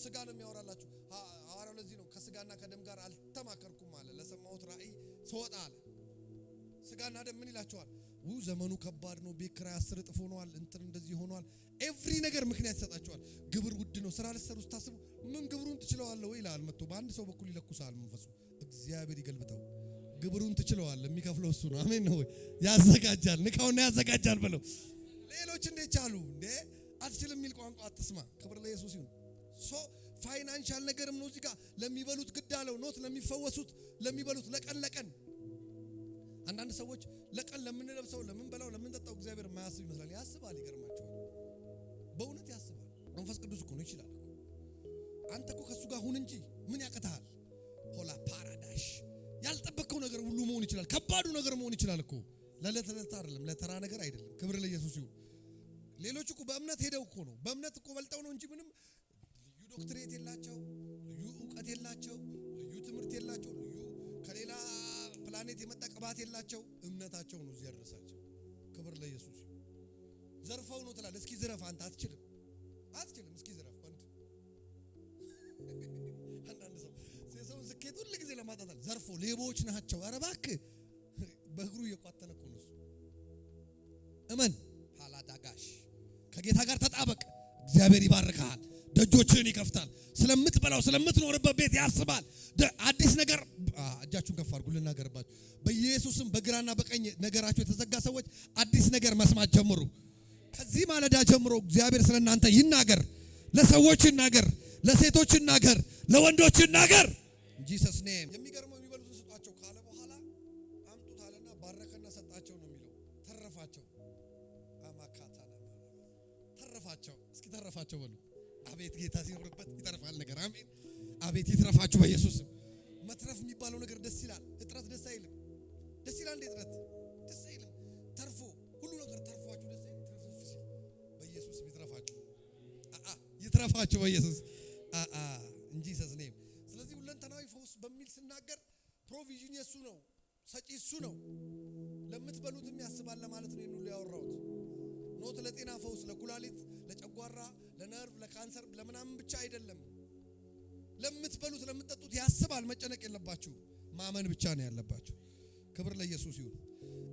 ስጋ ነው የሚያወራላችሁ ሐዋርያው። ለዚህ ነው ከስጋና ከደም ጋር አልተማከርኩም አለ። ለሰማሁት ራእይ ስወጣ አለ ስጋና ደም ምን ይላቸዋል? ዘመኑ ከባድ ነው፣ ቤት ኪራይ 10 እጥፍ ሆኗል፣ እንትን እንደዚህ ሆኗል። ኤቭሪ ነገር ምክንያት ይሰጣቸዋል። ግብር ውድ ነው፣ ስራ ልትሰሩ ስታስቡ ምን ግብሩን ትችለዋለህ ወይ ይላል። መጥቶ በአንድ ሰው በኩል ይለኩሳል መንፈሱ። እግዚአብሔር ይገልብጠው። ግብሩን ትችለዋለህ፣ የሚከፍለው እሱ ነው። አሜን ነው ወይ? ያዘጋጃል፣ ንካውና ያዘጋጃል ብለው ሌሎች እንዴት ቻሉ እንዴ? አትችልም የሚል ቋንቋ አትስማ። ክብር ለኢየሱስ ይሁን። ፋይናንሻል ነገርም ነው እዚህ ጋር ለሚበሉት ግድ አለው። ኖት ለሚፈወሱት ለሚበሉት ለቀን ለቀን አንዳንድ ሰዎች ለቀን ለምንለብሰው ለምንበላው ለምንጠጣው እግዚአብሔር የማያስብ ይመስላል። ያስባል። ይገርማቸዋል። በእውነት ያስባል። መንፈስ ቅዱስ እኮ ነው ይችላል። አንተ እኮ ከሱ ጋር ሁን እንጂ ምን ያቅታል? ሆላ ፓራዳሽ ያልጠበቀው ነገር ሁሉ መሆን ይችላል። ከባዱ ነገር መሆን ይችላል እኮ ለዕለት አይደለም፣ ለተራ ነገር አይደለም። ክብር ለኢየሱስ ይሁን። ሌሎች እኮ በእምነት ሄደው እኮ ነው በእምነት እኮ በልጠው ነው እንጂ ምንም ልዩ ዶክትሬት የላቸው፣ ልዩ ዕውቀት የላቸው፣ ልዩ ትምህርት የላቸው፣ ልዩ ከሌላ ፕላኔት የመጣ ቅባት የላቸው። እምነታቸው ነው እዚህ ያደረሳቸው። ክብር ለኢየሱስ ይሁን። ዘርፈው ነው ትላለህ። እስኪ ዝረፍ አንተ። አትችልም። እስኪ ዝረፍ ወንድ። አንዳንድ ሰው የሰውን ስኬት ሁሉ ጊዜ ለማጣጣል ዘርፎ ሌቦች ናቸው። ኧረ እባክህ በእግሩ እየቋጠነ እኮ ነው እሱ። እመን ሃላዳጋሽ ከጌታ ጋር ተጣበቅ። እግዚአብሔር ይባርካል፣ ደጆችን ይከፍታል። ስለምትበላው ስለምትኖርበት ቤት ያስባል። አዲስ ነገር እጃችሁን ከፍ አድርጉ ልናገርባችሁ። በኢየሱስም በግራና በቀኝ ነገራችሁ የተዘጋ ሰዎች አዲስ ነገር መስማት ጀምሩ። ከዚህ ማለዳ ጀምሮ እግዚአብሔር ስለናንተ ይናገር። ለሰዎች ይናገር፣ ለሴቶች ይናገር፣ ለወንዶች ይናገር። ጂሰስ ኔም። የሚገርመው የሚበሉትን ስጧቸው ካለ በኋላ አምጡት አለና ባረከና ሰጣቸው ነው የሚለው። ተረፋቸው። አማካታና ተረፋቸው። እስኪ ተረፋቸው በሉ። አቤት ጌታ ሲኖርበት ይተርፋል ነገር። አሜን። አቤት ይትረፋችሁ በኢየሱስ። መትረፍ የሚባለው ነገር ደስ ይላል። እጥረት ደስ አይልም። ደስ ይላል እንዴ? እጥረት ደስ አይልም። ተርፎ ሁሉ ነገር ተርፏችሁ ደስ አይልም። ትርፍርፍ ሲል በኢየሱስ ይትረፋችሁ። ይትረፋችሁ በኢየሱስ እንጂ ሰስኔም። ስለዚህ ሁለንተናዊ ፈውስ በሚል ስናገር ፕሮቪዥን የሱ ነው፣ ሰጪ እሱ ነው። ለምትበሉትም ያስባል ለማለት ነው ሁሉ ያወራሁት። ኖት ለጤና ፈውስ፣ ለኩላሊት፣ ለጨጓራ፣ ለነርቭ፣ ለካንሰር ለምናምን ብቻ አይደለም። ለምትበሉት ለምትጠጡት ያስባል። መጨነቅ የለባችሁ፣ ማመን ብቻ ነው ያለባችሁ። ክብር ለኢየሱስ ይሁን።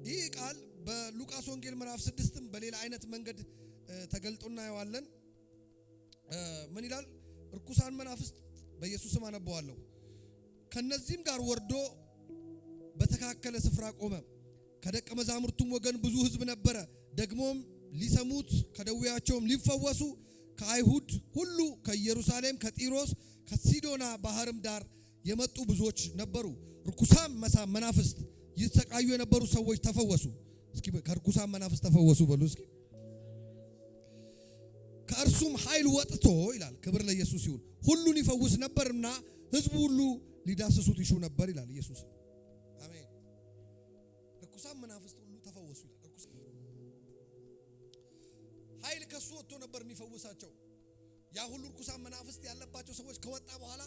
ይህ ቃል በሉቃስ ወንጌል ምዕራፍ 6ም በሌላ አይነት መንገድ ተገልጦ እናየዋለን። ምን ይላል? እርኩሳን መናፍስት በኢየሱስም አነበዋለሁ። ከነዚህም ጋር ወርዶ በተካከለ ስፍራ ቆመ። ከደቀ መዛሙርቱም ወገን ብዙ ሕዝብ ነበረ። ደግሞም ሊሰሙት ከደዌያቸውም ሊፈወሱ ከአይሁድ ሁሉ ከኢየሩሳሌም፣ ከጢሮስ፣ ከሲዶና ባህርም ዳር የመጡ ብዙዎች ነበሩ። ርኩሳን መናፍስት ይሰቃዩ የነበሩ ሰዎች ተፈወሱ። እስኪ ከርኩሳን መናፍስት ተፈወሱ በሉ እስኪ። ከእርሱም ኃይል ወጥቶ ይላል። ክብር ለኢየሱስ ይሁን። ሁሉን ይፈውስ ነበርና ሕዝቡ ሁሉ ሊዳስሱት ይሹ ነበር ይላል ኢየሱስ። አሜን። ርኩሳን መናፍስት ሁሉ ተፈወሱ ይላል። ኃይል ከሱ ወጥቶ ነበር የሚፈውሳቸው። ያ ሁሉ ርኩሳን መናፍስት ያለባቸው ሰዎች ከወጣ በኋላ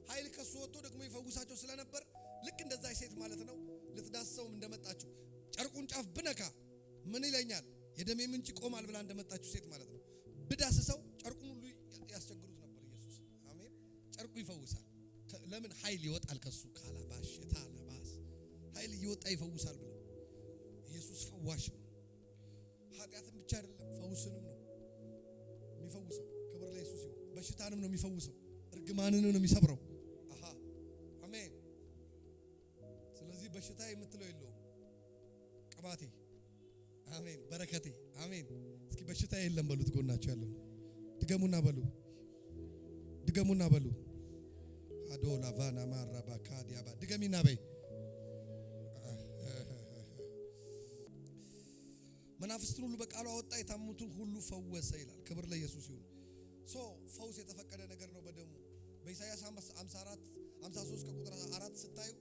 ኃይል ከሱ ወጥቶ ደግሞ ይፈውሳቸው ስለነበር ልክ እንደዛ ሴት ማለት ነው። ልትዳስሰውም እንደመጣችው ጨርቁን ጫፍ ብነካ ምን ይለኛል የደሜ ምንጭ ይቆማል ብላ እንደመጣችው ሴት ማለት ነው። ብዳስሰው ጨርቁን ሁሉ ያስቸግሩት ነበር ኢየሱስ። አሜን። ጨርቁ ይፈውሳል። ለምን? ኃይል ይወጣል ከሱ። ካላባሽ ታላባስ ኃይል እየወጣ ይፈውሳል ብሎ ኢየሱስ ፈዋሽ ነው። ኃጢአትን ብቻ አይደለም ፈውስንም ነው የሚፈውሰው። ክብር ለኢየሱስ ይሁን። በሽታንም ነው የሚፈውሰው። እርግማንንም ነው የሚሰብረው። አሜን። ስለዚህ በሽታ የምትለው የለውም። ቅባቴ፣ አሜን። በረከቴ፣ አሜን። እስኪ በሽታ የለም በሉት። ጎናቸው ያለው ድገሙና በሉ፣ ድገሙና በሉ። አዶላ ቫና ማራባ ካዲያባ ድገሚና በይ። መናፍስትን ሁሉ በቃሉ አወጣ፣ የታሙትን ሁሉ ፈወሰ ይላል። ክብር ለኢየሱስ ይሁን። ፈውስ የተፈቀደ ነገር ነው በደሙ። በኢሳይያስ 53 ከቁጥር 4 ስታዩ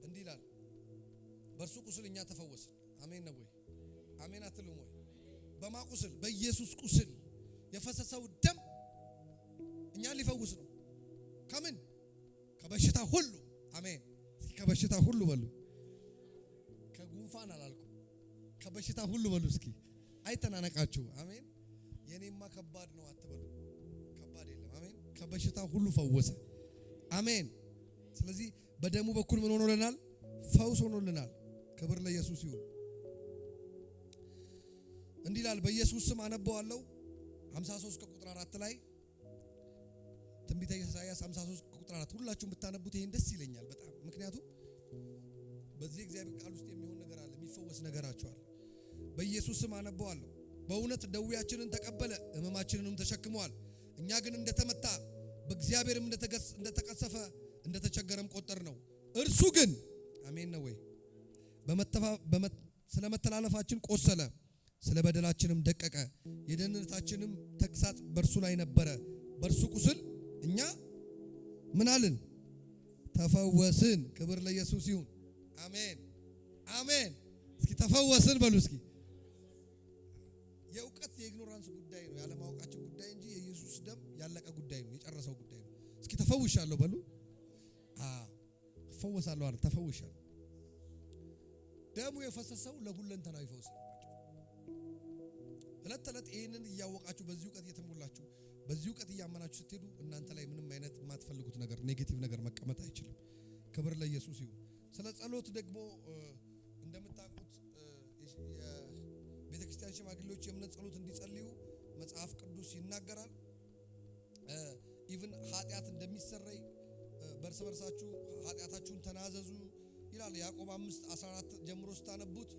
እንዲህ ይላል፣ በእርሱ ቁስል እኛ ተፈወስን። አሜን ነው ወይ? አሜን አትሉም ወይ? በማ ቁስል? በኢየሱስ ቁስል የፈሰሰው ደም እኛን ሊፈውስ ነው። ከምን? ከበሽታ ሁሉ። አሜን። እስኪ ከበሽታ ሁሉ በሉ። ከጉንፋን አላልኩም፣ ከበሽታ ሁሉ በሉ እስኪ። አይተናነቃችሁ። አሜን። የኔማ ከባድ ነው አትበሉ። ከባድ የለም። አሜን። ከበሽታ ሁሉ ፈወሰ። አሜን። ስለዚህ በደሙ በኩል ምን ሆኖልናል? ፈውስ ሆኖልናል። ክብር ለኢየሱስ ይሁን። እንዲህ ይላል በኢየሱስ ስም አነበዋለሁ 53 ከቁጥር 4 ላይ ትንቢተ ኢሳይያስ 53 ከቁጥር 4 ሁላችሁም ብታነቡት ይሄን ደስ ይለኛል በጣም። ምክንያቱም በዚህ እግዚአብሔር ቃል ውስጥ የሚሆን ነገር አለ፣ የሚፈወስ ነገራችሁ አለ። በኢየሱስ ስም አነበዋለሁ። በእውነት ደዌያችንን ተቀበለ ሕመማችንንም ተሸክሟል። እኛ ግን እንደተመታ በእግዚአብሔርም እንደተቀሰፈ እንደተቸገረም ቆጠር ነው። እርሱ ግን አሜን ነው ወይ ስለ መተላለፋችን ቆሰለ፣ ስለ በደላችንም ደቀቀ። የደህንነታችንም ተግሳጽ በእርሱ ላይ ነበረ፣ በእርሱ ቁስል እኛ ምን አልን? ተፈወስን። ክብር ለኢየሱስ ይሁን። አሜን አሜን። እስኪ ተፈወስን በሉ እስኪ። የእውቀት የኢግኖራንስ ጉዳይ ነው፣ ያለማወቃችን ጉዳይ እንጂ የኢየሱስ ደም ያለቀ ጉዳይ ነው፣ የጨረሰው ጉዳይ ነው። እስኪ ተፈውሻለሁ በሉ። ተፈወሳለሁ አለ። ተፈውሻለሁ። ደሙ የፈሰሰው ለሁለንተናዊ ፈውስ ነው። እለት ተለት ይሄንን እያወቃችሁ በዚህ ዕውቀት እየተሞላችሁ በዚህ ዕውቀት እያመናችሁ ስትሄዱ እናንተ ላይ ምንም አይነት የማትፈልጉት ነገር ኔጌቲቭ ነገር መቀመጥ አይችልም። ክብር ለኢየሱስ ይሁን። ስለ ጸሎት ደግሞ እንደምታውቁት የቤተክርስቲያን ሽማግሌዎች የእምነት ጸሎት እንዲጸልዩ መጽሐፍ ቅዱስ ይናገራል። ኢቭን ኃጢአት እንደሚሰረይ በእርስ በርሳችሁ ኃጢአታችሁን ተናዘዙ ይላል። ያዕቆብ 5:14 ጀምሮ ስታነቡት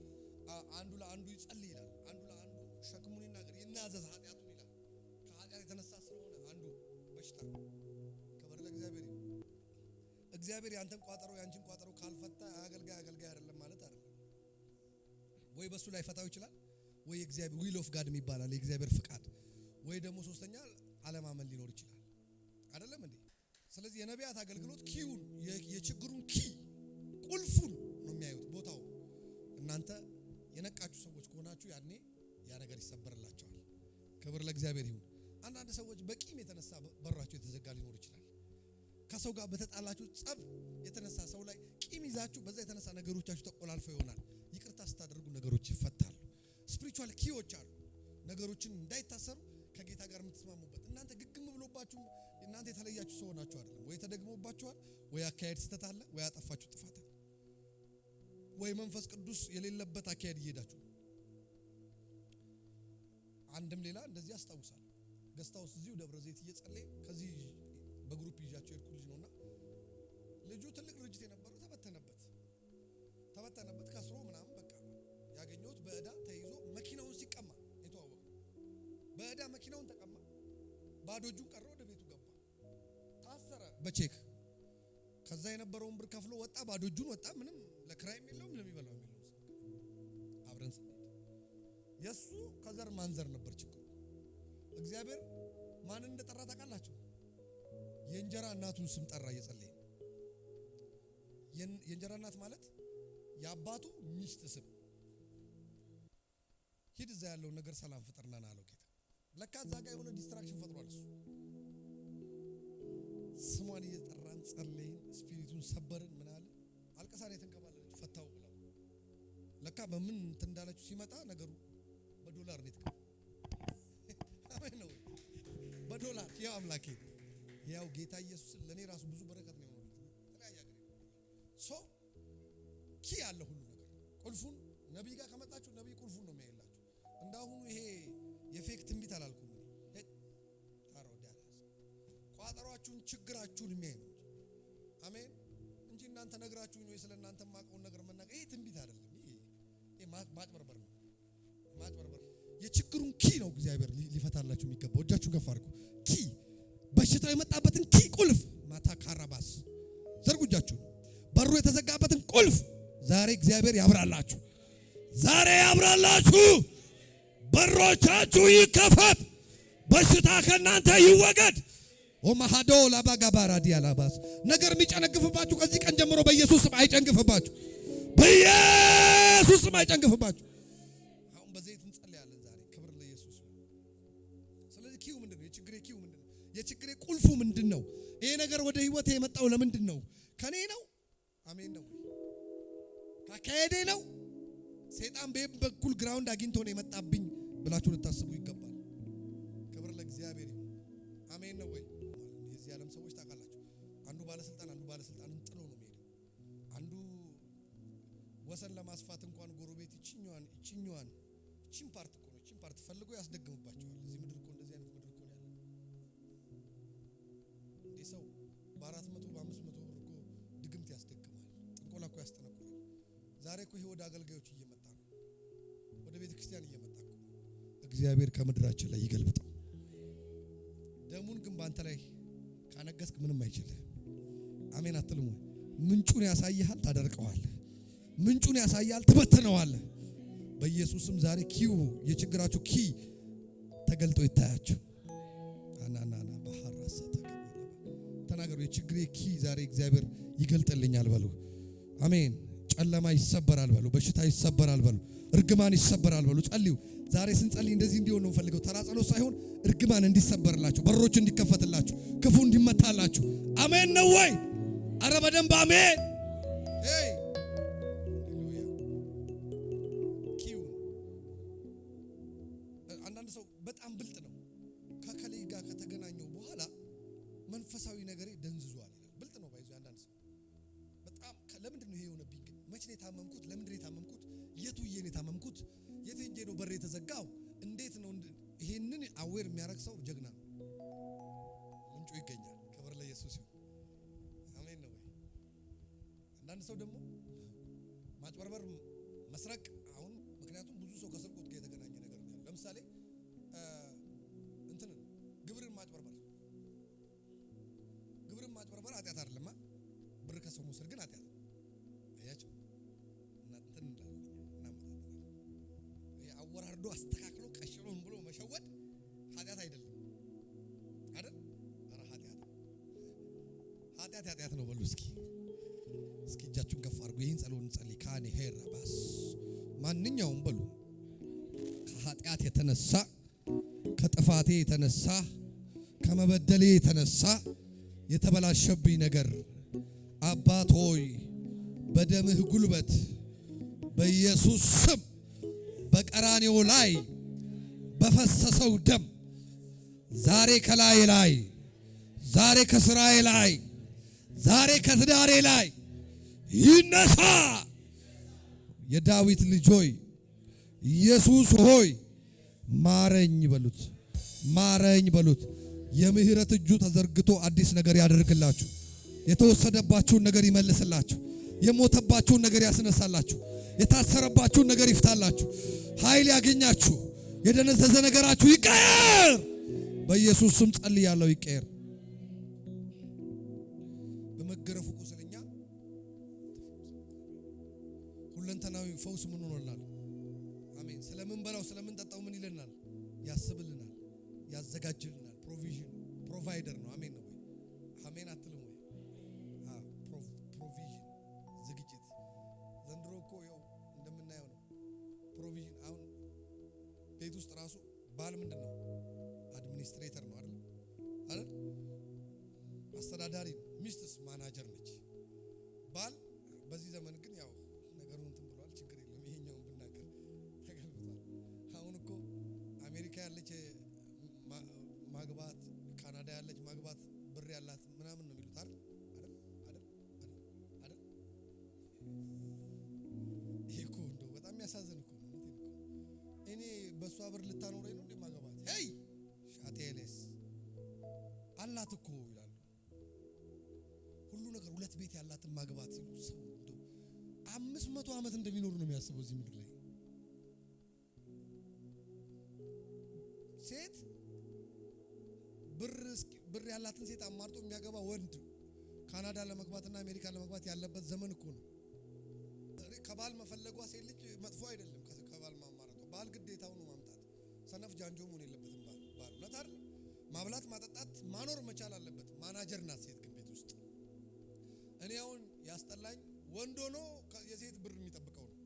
አንዱ ለአንዱ ይጸልይ ይላል። አንዱ ለአንዱ ሸክሙን ይናዘዝ ኃጢአቱን ይላል። ከኃጢአት የተነሳ ስለሆነ አንዱ በሽታ። ክብር ለእግዚአብሔር ይሁን። እግዚአብሔር ያንተን ቋጠሮ ያንቺን ቋጠሮ ካልፈታ አገልጋይ አይደለም ማለት አይደለም። ወይ በሱ ላይ ፈታው ይችላል፣ ወይ እግዚአብሔር ዊል ኦፍ ጋድ የሚባላል የእግዚአብሔር ፍቃድ፣ ወይ ደግሞ ሶስተኛ አለማመን ሊኖር ይችላል። አይደለም እንዴ? ስለዚህ የነቢያት አገልግሎት ኪውን የችግሩን ቁልፉን ነው የሚያዩት ቦታው። እናንተ የነቃችሁ ሰዎች ከሆናችሁ ያኔ ያ ነገር ይሰበርላቸዋል። ክብር ለእግዚአብሔር ይሁን። አንዳንድ ሰዎች በቂም የተነሳ በራቸው የተዘጋ ሊኖር ይችላል። ከሰው ጋር በተጣላችሁ ጸብ የተነሳ ሰው ላይ ቂም ይዛችሁ በዛ የተነሳ ነገሮቻችሁ ተቆላልፈው ይሆናል። ይቅርታ ስታደርጉ ነገሮች ይፈታሉ። ስፒሪቹዋል ኪዎች አሉ ነገሮችን እንዳይታሰሩ ከጌታ ጋር የምትስማሙበት። እናንተ ግግም ብሎባችሁ እናንተ የተለያችሁ ሰው ሆናችሁ አይደለም። ወይ ተደግሞባችኋል፣ ወይ አካሄድ ስተት አለ፣ ወይ አጠፋችሁ ጥፋት አለ፣ ወይ መንፈስ ቅዱስ የሌለበት አካሄድ እየሄዳችሁ። አንድም ሌላ እንደዚህ አስታውሳለሁ። ገስታውስ እዚሁ ደብረ ዘይት እየጸለየ ከዚህ በግሩፕ ይዣቸው የሄድኩ ልጅ ነውና ልጁ ትልቅ ድርጅት የነበረው ተበተነበት ከስሮ ምናምን በቃ ያገኘሁት በዕዳ ተይዞ መኪናውን ሲቀማ የተዋወቀ በዕዳ መኪናውን ተቀማ። ባዶ እጁን ቀረ። ወደ ቤቱ ገባ፣ ታሰረ በቼክ። ከዛ የነበረውን ብር ከፍሎ ወጣ። ባዶ እጁን ወጣ። ምንም ለክራይም የለውም ለሚበላው የለውም። አብረን ስንሄድ የሱ ከዘር ማንዘር ነበር ችግሩ። እግዚአብሔር ማንን እንደጠራ ታውቃላችሁ? የእንጀራ እናቱን ስም ጠራ እየጸለየ። የእንጀራ እናት ማለት የአባቱ ሚስት ስም። ሂድ እዛ ያለውን ነገር ሰላም ፍጠርና አለው ጌታ። ለካ እዛ ጋር የሆነ ዲስትራክሽን ፈጥሯል እሱ። ስሟን እየጠራን ጸለይን፣ ስፒሪቱን ሰበርን። ምን አለ አልቀሳን የተንከባለለች ፈታው ብላ ለካ በምን እንትን እንዳለችው ሲመጣ ነገሩ በዶላር ነው የተቀበለው። አሜን ነው በዶላር ያው አምላኬ ያው ጌታ ኢየሱስ ለኔ ራሱ ብዙ በረከት ነው የሆነው። ተለያየ ሀገር ሶ ኪ ያለ ሁሉ ነገር ቁልፉን ነብይ ጋር ከመጣችሁ ነብይ ቁልፉን ነው የሚያይላችሁ። እንዳሁኑ ይሄ የፌክ ትንቢት አላልኩም እኔ ታሮዳላስ ቋጠሯችሁን ችግራችሁን የሚያይ ነው። አሜን እንጂ እናንተ ነግራችሁኝ ወይ ስለናንተ ማቀውን ነገር መናገር ይሄ ትንቢት አይደለም። ይሄ ማጭበርበር ነው። ማጭበርበር የችግሩን ኪ ነው እግዚአብሔር ሊፈታላችሁ የሚገባው። እጃችሁን ከፍ አድርጉ። ኪ በሽታው የመጣበትን ኪ ቁልፍ ማታ ካራባስ ዘርጉ እጃችሁን። በሩ የተዘጋበትን ቁልፍ ዛሬ እግዚአብሔር ያብራላችሁ። ዛሬ ያብራላችሁ። በሮቻችሁ ይከፈት። በሽታ ከናንተ ይወገድ። ወማሃዶ ላባጋባራ ዲያላባስ ነገር የሚጨነግፍባችሁ ከዚህ ቀን ጀምሮ በኢየሱስ ስም አይጨንግፍባችሁ። በኢየሱስ ስም አይጨንግፍባችሁ። አሁን በዘይት እንጸልያለን ዛሬ። ክብር ለኢየሱስ። ስለዚህ ኪው ምንድነው? የችግሬ ኪው ምንድነው? የችግሬ ቁልፉ ምንድነው? ይሄ ነገር ወደ ህይወቴ የመጣው ለምንድን ነው? ከኔ ነው? አሜን ነው? ካካሄዴ ነው? ሰይጣን በየት በኩል ግራውንድ አግኝቶ ነው የመጣብኝ ብላችሁ ልታስቡ ይገባል። ክብር ለእግዚአብሔር ይሁን። አሜን ነው ወይ? የዚህ ዓለም ሰዎች ታውቃላችሁ፣ አንዱ ባለስልጣንን ጥሎ ነው የሚሄደው። አንዱ ወሰን ለማስፋት እንኳን ጎረቤት ይችኛዋን እቺን ፓርት ፈልጎ ያስደግምባቸዋል። እዚህ ምድር እኮ እንደዚህ አይነት ምድር እኮ ነው ያለው። እንዴ ሰው በ400 በ500 ብር እኮ ድግምት ያስደግማል። ጥንቆላ እኮ ያስጠነቁላል። ዛሬ እኮ ይሄ ወደ አገልጋዮች እየመጣ ነው፣ ወደ ቤተ ክርስቲያን እየመጣ እኮ። እግዚአብሔር ከምድራችን ላይ ይገልብጠው። ደሙን ግን ባንተ ላይ ካነገስክ ምንም አይችልም። አሜን አትልሙ? ምንጩን ያሳይሃል፣ ታደርቀዋለህ። ምንጩን ያሳይሃል፣ ትበትነዋለህ። በኢየሱስም ዛሬ ኪው የችግራችሁ ኪ ተገልጦ ይታያችሁ። አናናና በሐራሰ ተናገሩ። የችግሬ ኪ ዛሬ እግዚአብሔር ይገልጥልኛል በሉ። አሜን። ጨለማ ይሰበራል በሉ። በሽታ ይሰበራል በሉ። እርግማን ይሰበራል በሉ። ጸልዩ። ዛሬ ስንጸልይ እንደዚህ እንዲሆን ነው ፈልገው። ተራ ጸሎት ሳይሆን እርግማን እንዲሰበርላችሁ፣ በሮች እንዲከፈትላችሁ፣ ክፉ እንዲመታላችሁ። አሜን ነው ወይ? አረ በደንብ አሜን። ሄይ አንዳንድ ሰው በጣም ብልጥ ነው። ከከሌ ጋር ከተገናኘው በኋላ መንፈሳዊ ነገሬ ደንዝዟል ይላል። ብልጥ ነው ባይዞ አንዳንድ ሰው በጣም ለምንድን ነው ይሄ የሆነብኝ? ግን መቼ ነው የታመምኩት? ለምንድን ነው የታመምኩት? የቱዬ ነው የታመምኩት? የትንጄ ነው በር የተዘጋው? እንዴት ነው? ይሄንን አዌር የሚያደርግ ሰው ጀግና ነው። ምንጩ ይገኛል። ክብር ለኢየሱስ ይሁን። አሜን ነው ወይ? አንዳንድ ሰው ደግሞ ማጭበርበር፣ መስረቅ አሁን ምክንያቱም ብዙ ሰው ከስርቆት ጋር የተገናኘ ነገር ነው። ለምሳሌ ግብርን ማጭበርበር ኃጢአት አይደለም። ብር ከሰው መውሰድ ግን ኃጢአት ነው። አያችሁ? አወራርዶ አስተካክሎ ቀሽሮን ብሎ መሸወድ ኃጢአት አይደለም አይደል? ኧረ ኃጢአት ነው በሉ። እስኪ እጃችሁን ከፍ አድርጉ። ይህን ጸሎት እንጸልይ። ካኔ ሄራ ባስ ማንኛውም በሉ ከኃጢአት የተነሳ ከጥፋቴ የተነሳ ከመበደሌ የተነሳ የተበላሸብኝ ነገር አባት ሆይ በደምህ ጉልበት በኢየሱስ ስም በቀራንዮ ላይ በፈሰሰው ደም ዛሬ ከላይ ላይ ዛሬ ከስራዬ ላይ ዛሬ ከትዳሬ ላይ ይነሳ። የዳዊት ልጅ ሆይ ኢየሱስ ሆይ ማረኝ በሉት። ማረኝ በሉት። የምህረት እጁ ተዘርግቶ አዲስ ነገር ያደርግላችሁ። የተወሰደባችሁን ነገር ይመልስላችሁ። የሞተባችሁን ነገር ያስነሳላችሁ። የታሰረባችሁን ነገር ይፍታላችሁ። ኃይል ያገኛችሁ። የደነዘዘ ነገራችሁ ይቀየር። በኢየሱስ ስም ጸልያለሁ። ይቀየር። በመገረፉ ቁስለኛ ሁለንተናዊ ፈውስ ምን ሆኖልናል? አሜን። ስለምንበላው ስለምንጠጣው ምን ይለናል? ያስብልናል፣ ያዘጋጅልናል። ፕሮቫይደር ነው። አሜን ነው ወይ? አሜን አትልም ወይ? ፕሮቪዥን ዝግጅት። ዘንድሮ እኮ ያው እንደምናየው ነው ፕሮቪዥን። አሁን ቤት ውስጥ ራሱ ባል ምንድን ነው? አድሚኒስትሬተር ነው አይደል? አስተዳዳሪ ነው። ሚስትስ ማናጀር ነች። ባል በዚህ ዘመን ግን ያው ነገሩን እንትን ብሏል። ችግር የለም ይሄኛውን ብናገር ተገልብጧል። አሁን እኮ አሜሪካ ያለች ማግባት፣ ካናዳ ያለች ማግባት፣ ብር ያላት ምናምን ነው የሚሉት አይደል? ይሄ እኮ እንደው በጣም የሚያሳዝን እኮ ነው። እኔ በሷ ብር ልታኖረኝ ነው እንዴ ማግባት? ሄይ ሻቴሌስ አላት እኮ ይላሉ። ሁሉ ነገር ሁለት ቤት ያላትን ማግባት ሲሉ ሰው እንደው 500 ዓመት እንደሚኖር ነው የሚያስበው እዚህ ምድር ላይ። ሴት ብር ያላትን ሴት አማርጦ የሚያገባ ወንድ ካናዳ ለመግባትና አሜሪካ ለመግባት ያለበት ዘመን እኮ ነው። ከባል መፈለጓ ሴት ልጅ መጥፎ አይደለም። ከባል ማማረጧ ባል ግዴታው ነው ማምጣት። ሰነፍ ጃንጆ መሆን የለበትም። ባል ሁለት አይደል? ማብላት ማጠጣት ማኖር መቻል አለበት። ማናጀር ናት ሴት ግን ቤት ውስጥ። እኔ አሁን ያስጠላኝ ወንድ ሆኖ የሴት ብር የሚጠብቀው ነው።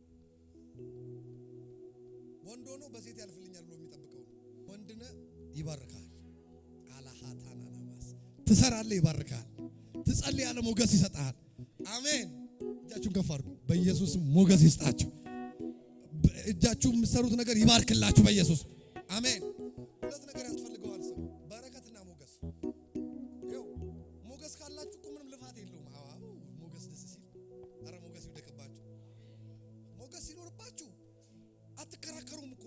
ወንድ ሆኖ በሴት ያልፍልኛል ብሎ የሚጠብቀው ነው። ወንድነ ይባርካል። አላሃታና ናማስ ትሰራለህ፣ ይባርካል። ትጸልያለህ፣ ሞገስ ይሰጣል። አሜን። እጃችሁን ከፍ አድርጉ። በኢየሱስ ሞገስ ይስጣችሁ። እጃችሁ የምትሰሩት ነገር ይባርክላችሁ በኢየሱስ አሜን። ሁለት ነገር ያስፈልገዋል ሰው በረከትና ሞገስ። ይኸው ሞገስ ካላችሁ እኮ ምንም ልፋት የለውም። አዎ ሞገስ ደስ ሲል፣ ኧረ ሞገስ ይውደቅባችሁ። ሞገስ ሲኖርባችሁ አትከራከሩም እኮ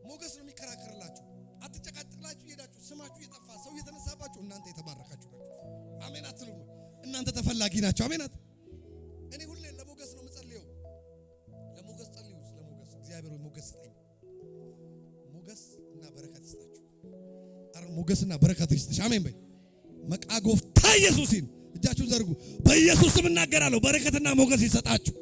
ሞገስ ነው የሚከራከርላችሁ። አትጨቃጭቅላችሁ ይሄዳችሁ ስማችሁ እየጠፋ ሰው እየተነሳባችሁ እናንተ የተባረካችሁ ናችሁ። አሜን አትሉም? እናንተ ተፈላጊ ናችሁ። አሜን። እኔ ሁሌ ለሞገስ ነው የምጸልየው። ለሞገስ ጸልዩ። ለሞገስ እግዚአብሔር ሆይ ሞገስ ስጠኝ። ሞገስ እና በረከት ይስጣችሁ። አረ ሞገስና በረከት ይስጥሽ። አሜን በይ። መቃጎፍታ ኢየሱስን እጃችሁን ዘርጉ። በኢየሱስ ስም እናገራለሁ። በረከትና ሞገስ ይሰጣችሁ።